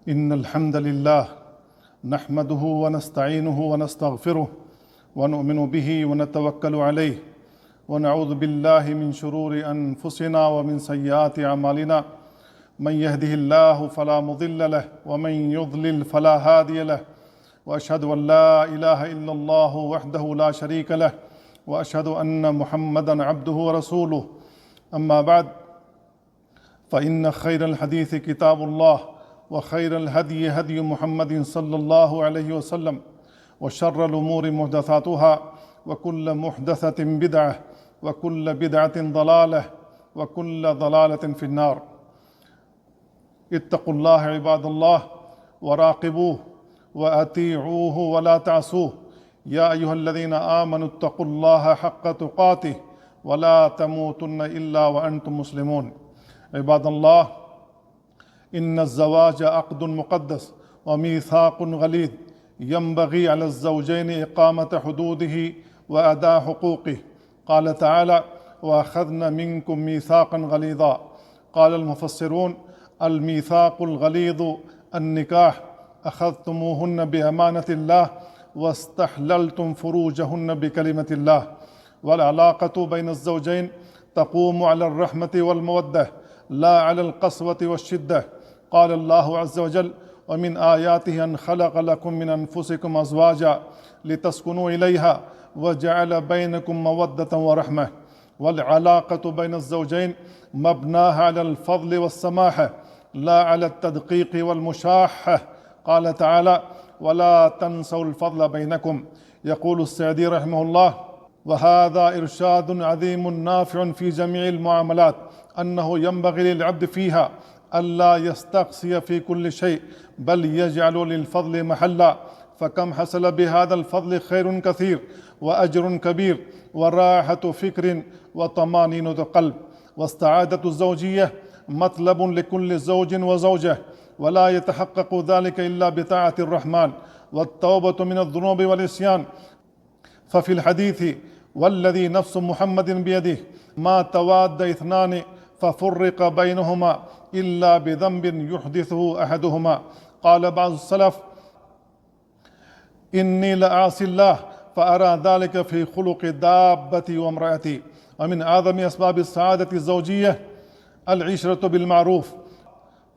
إن الحمد لله نحمده ونستعينه ونستغفره ونؤمن به ونتوكل عليه ونعوذ بالله من شرور أنفسنا ومن سيئات أعمالنا. من يهده الله فلا مضل له ومن يضلل فلا هادي له، وأشهد أن لا إله إلا الله وحده لا شريك له، وأشهد أن محمدا عبده ورسوله. أما بعد، فإن خير الحديث كتاب الله، وخير الهدي هدي محمد صلى الله عليه وسلم، وشر الأمور محدثاتها، وكل محدثة بدعة، وكل بدعة ضلالة، وكل ضلالة في النار. اتقوا الله عباد الله وراقبوه وأطيعوه ولا تعصوه. يا أيها الذين آمنوا اتقوا الله حق تقاته ولا تموتن إلا وأنتم مسلمون. عباد الله، إن الزواج عقد مقدس وميثاق غليظ، ينبغي على الزوجين إقامة حدوده وأداء حقوقه. قال تعالى: وأخذن منكم ميثاقا غليظا. قال المفسرون: الميثاق الغليظ النكاح، أخذتموهن بأمانة الله واستحللتم فروجهن بكلمة الله. والعلاقة بين الزوجين تقوم على الرحمة والمودة لا على القسوة والشدة. قال الله عز وجل: ومن آياته أن خلق لكم من أنفسكم أزواجا لتسكنوا إليها وجعل بينكم مودة ورحمة. والعلاقة بين الزوجين مبناها على الفضل والسماحة لا على التدقيق والمشاحة. قال تعالى: ولا تنسوا الفضل بينكم. يقول السعدي رحمه الله: وهذا إرشاد عظيم نافع في جميع المعاملات، أنه ينبغي للعبد فيها ألا يستقصي في كل شيء، بل يجعل للفضل محلا، فكم حصل بهذا الفضل خير كثير وأجر كبير وراحة فكر وطمانينة قلب. والسعادة الزوجية مطلب لكل زوج وزوجة، ولا يتحقق ذلك إلا بطاعة الرحمن والتوبة من الذنوب والعصيان. ففي الحديث: والذي نفس محمد بيده ما تواد اثنان ففرق بينهما إلا بذنب يحدثه أحدهما. قال بعض السلف: إني لأعصي الله فأرى ذلك في خلق دابتي وامرأتي. ومن أعظم أسباب السعادة الزوجية العشرة بالمعروف،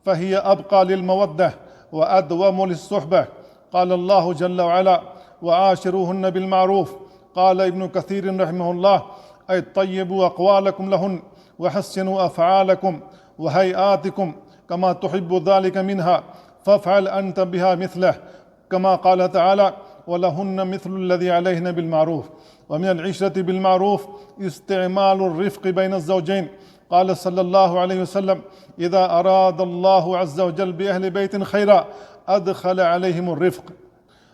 فهي أبقى للمودة وأدوم للصحبة. قال الله جل وعلا: وعاشروهن بالمعروف. قال ابن كثير رحمه الله: أي طيبوا أقوالكم لهن وحسنوا أفعالكم وهيئاتكم كما تحب ذلك منها، فافعل أنت بها مثله، كما قال تعالى: ولهن مثل الذي عليهن بالمعروف. ومن العشرة بالمعروف استعمال الرفق بين الزوجين. قال صلى الله عليه وسلم: إذا أراد الله عز وجل بأهل بيت خيرا أدخل عليهم الرفق.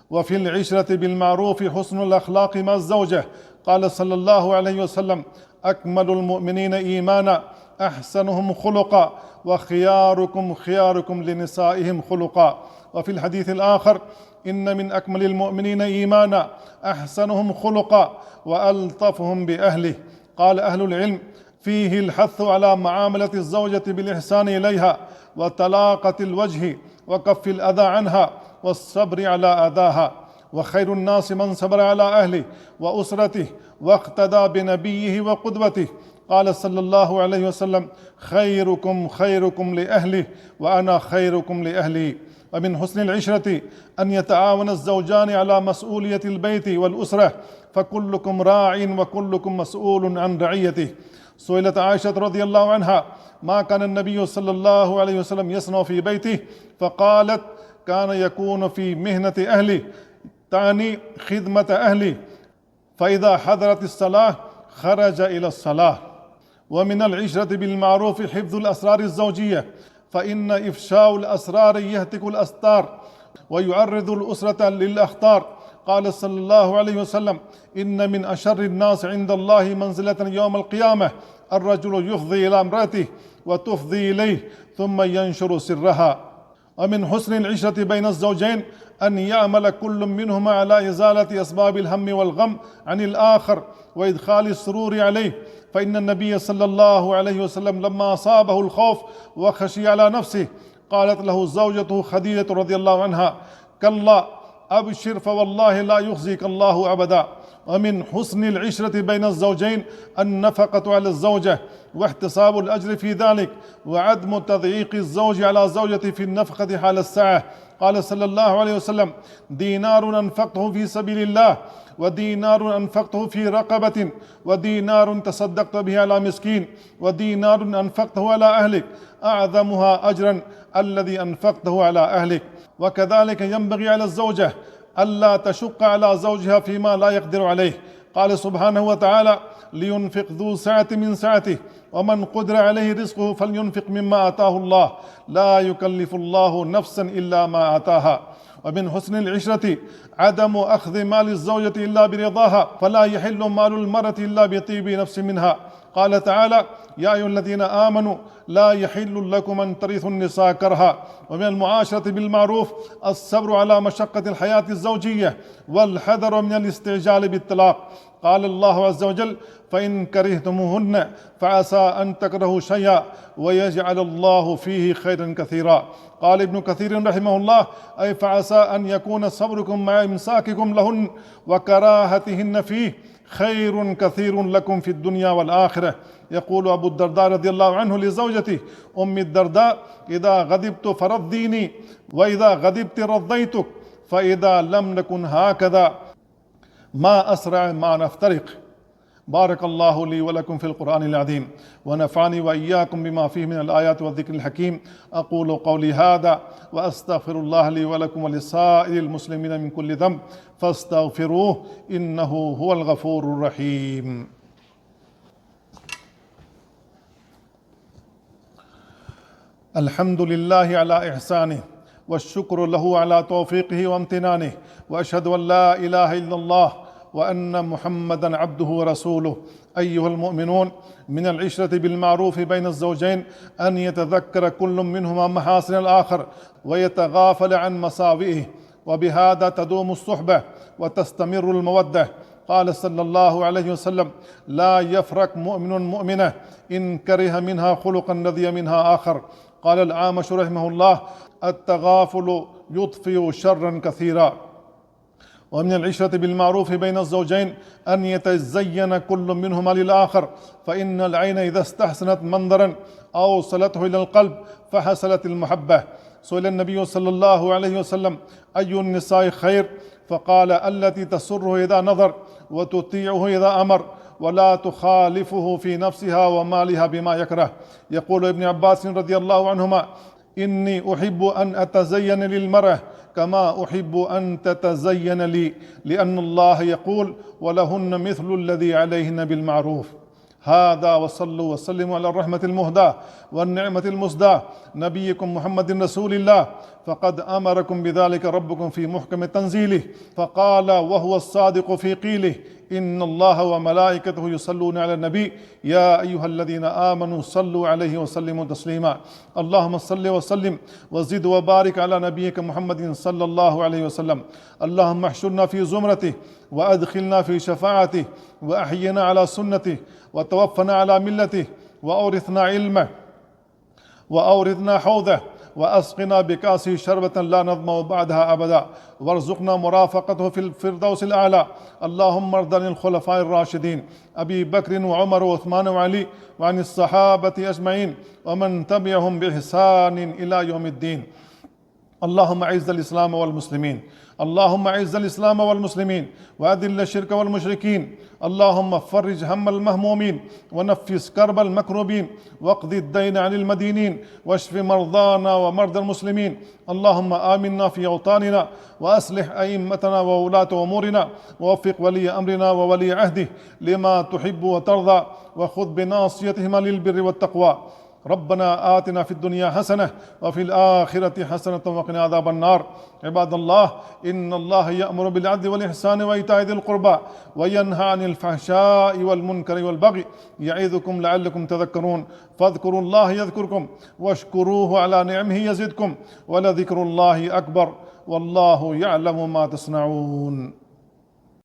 وفي العشرة بالمعروف حسن الأخلاق مع الزوجة. قال صلى الله عليه وسلم: أكمل المؤمنين إيمانا أحسنهم خلقا، وخياركم خياركم لنسائهم خلقا. وفي الحديث الآخر: إن من أكمل المؤمنين إيمانا أحسنهم خلقا وألطفهم بأهله. قال أهل العلم: فيه الحث على معاملة الزوجة بالإحسان إليها وطلاقة الوجه وكف الأذى عنها والصبر على أذاها. وخير الناس من صبر على أهله وأسرته واقتدى بنبيه وقدوته. قال صلى الله عليه وسلم: خيركم خيركم لأهله وأنا خيركم لأهلي. ومن حسن العشرة أن يتعاون الزوجان على مسؤولية البيت والأسرة، فكلكم راع وكلكم مسؤول عن رعيته. سئلت عائشة رضي الله عنها: ما كان النبي صلى الله عليه وسلم يصنع في بيته؟ فقالت: كان يكون في مهنة أهله، تعني خدمة أهله، فإذا حضرت الصلاة خرج إلى الصلاة. ومن العشرة بالمعروف حفظ الأسرار الزوجية، فإن إفشاء الأسرار يهتك الأستار ويعرض الأسرة للأخطار. قال صلى الله عليه وسلم: إن من أشر الناس عند الله منزلة يوم القيامة الرجل يفضي إلى امرأته وتفضي إليه ثم ينشر سرها. ومن حسن العشرة بين الزوجين أن يعمل كل منهما على إزالة أسباب الهم والغم عن الآخر وإدخال السرور عليه. فإن النبي صلى الله عليه وسلم لما أصابه الخوف وخشي على نفسه قالت له زوجته خديجة رضي الله عنها: كلا أبشر فوالله لا يخزيك الله أبدا. ومن حسن العشرة بين الزوجين النفقة على الزوجة واحتساب الأجر في ذلك، وعدم تضييق الزوج على زوجته في النفقة حال الساعة. قال صلى الله عليه وسلم: دينار أنفقته في سبيل الله، ودينار أنفقته في رقبة، ودينار تصدقت به على مسكين، ودينار أنفقته على أهلك، أعظمها أجرا الذي أنفقته على أهلك. وكذلك ينبغي على الزوجة ألا تشق على زوجها فيما لا يقدر عليه. قال سبحانه وتعالى: لينفق ذو سعة من سعته ومن قدر عليه رزقه فلينفق مما آتاه الله لا يكلف الله نفسا إلا ما آتاها. ومن حسن العشرة عدم أخذ مال الزوجة إلا برضاها، فلا يحل مال المرأة إلا بطيب نفس منها. قال تعالى: يا أيها الذين آمنوا لا يحل لكم أن ترثوا النساء كرها. ومن المعاشرة بالمعروف الصبر على مشقة الحياة الزوجية والحذر من الاستعجال بالطلاق. قال الله عز وجل: فإن كرهتموهن فعسى أن تكرهوا شيئا ويجعل الله فيه خيرا كثيرا. قال ابن كثير رحمه الله: أي فعسى أن يكون صبركم مع إمساككم لهن وكراهتهن فيه خير كثير لكم في الدنيا والآخرة. يقول أبو الدرداء رضي الله عنه لزوجته أم الدرداء: إذا غضبت فرضيني، وإذا غضبت رضيتك، فإذا لم نكن هكذا ما أسرع ما نفترق. بارك الله لي ولكم في القرآن العظيم، ونفعني وإياكم بما فيه من الآيات والذكر الحكيم. أقول قولي هذا وأستغفر الله لي ولكم ولسائر المسلمين من كل ذنب فاستغفروه إنه هو الغفور الرحيم. الحمد لله على إحسانه، والشكر له على توفيقه وامتنانه، وأشهد أن لا إله إلا الله وأن محمدا عبده ورسوله. أيها المؤمنون، من العشرة بالمعروف بين الزوجين أن يتذكر كل منهما محاسن الآخر ويتغافل عن مساوئه، وبهذا تدوم الصحبة وتستمر المودة. قال صلى الله عليه وسلم: لا يفرق مؤمن مؤمنة إن كره منها خلقا رضي منها آخر. قال الأعمش رحمه الله: التغافل يطفئ شرا كثيرا. ومن العشرة بالمعروف بين الزوجين أن يتزين كل منهما للآخر، فإن العين إذا استحسنت منظرا أوصلته إلى القلب فحصلت المحبة. سئل النبي صلى الله عليه وسلم: أي النساء خير؟ فقال: التي تسره إذا نظر وتطيعه إذا أمر ولا تخالفه في نفسها ومالها بما يكره. يقول ابن عباس رضي الله عنهما: إني أحب أن أتزين للمرأة كما أحب أن تتزين لي، لأن الله يقول: ولهن مثل الذي عليهن بالمعروف. هذا، وصلوا وسلموا على الرحمة المهداة والنعمة المسداة نبيكم محمد رسول الله، فقد أمركم بذلك ربكم في محكم تنزيله، فقال وهو الصادق في قيله: إن الله وملائكته يصلون على النبي يا أيها الذين آمنوا صلوا عليه وسلموا تسليما. اللهم صل وسلم وزد وبارك على نبيك محمد صلى الله عليه وسلم. اللهم احشرنا في زمرته وأدخلنا في شفاعته وأحينا على سنته وتوفنا على ملته وأورثنا علمه وأورثنا حوضه وأسقنا بكاسه شربة لا نظمأ بعدها أبدا، وارزقنا مرافقته في الفردوس الأعلى. اللهم ارض عن الخلفاء الراشدين أبي بكر وعمر وعثمان وعلي، وعن الصحابة أجمعين ومن تبعهم بإحسان إلى يوم الدين. اللهم أعز الإسلام والمسلمين، اللهم أعز الإسلام والمسلمين وأذل الشرك والمشركين. اللهم فرج هم المهمومين ونفس كرب المكروبين واقض الدين عن المدينين واشف مرضانا ومرضى المسلمين. اللهم آمنا في أوطاننا وأصلح أئمتنا وولاة أمورنا ووفق ولي أمرنا وولي عهده لما تحب وترضى، وخذ بناصيتهما للبر والتقوى. ربنا آتنا في الدنيا حسنة وفي الآخرة حسنة وقنا عذاب النار. عباد الله، إن الله يأمر بالعدل والإحسان وإيتاء ذي القربى وينهى عن الفحشاء والمنكر والبغي يعظكم لعلكم تذكرون. فاذكروا الله يذكركم واشكروه على نعمه يزدكم ولذكر الله أكبر والله يعلم ما تصنعون.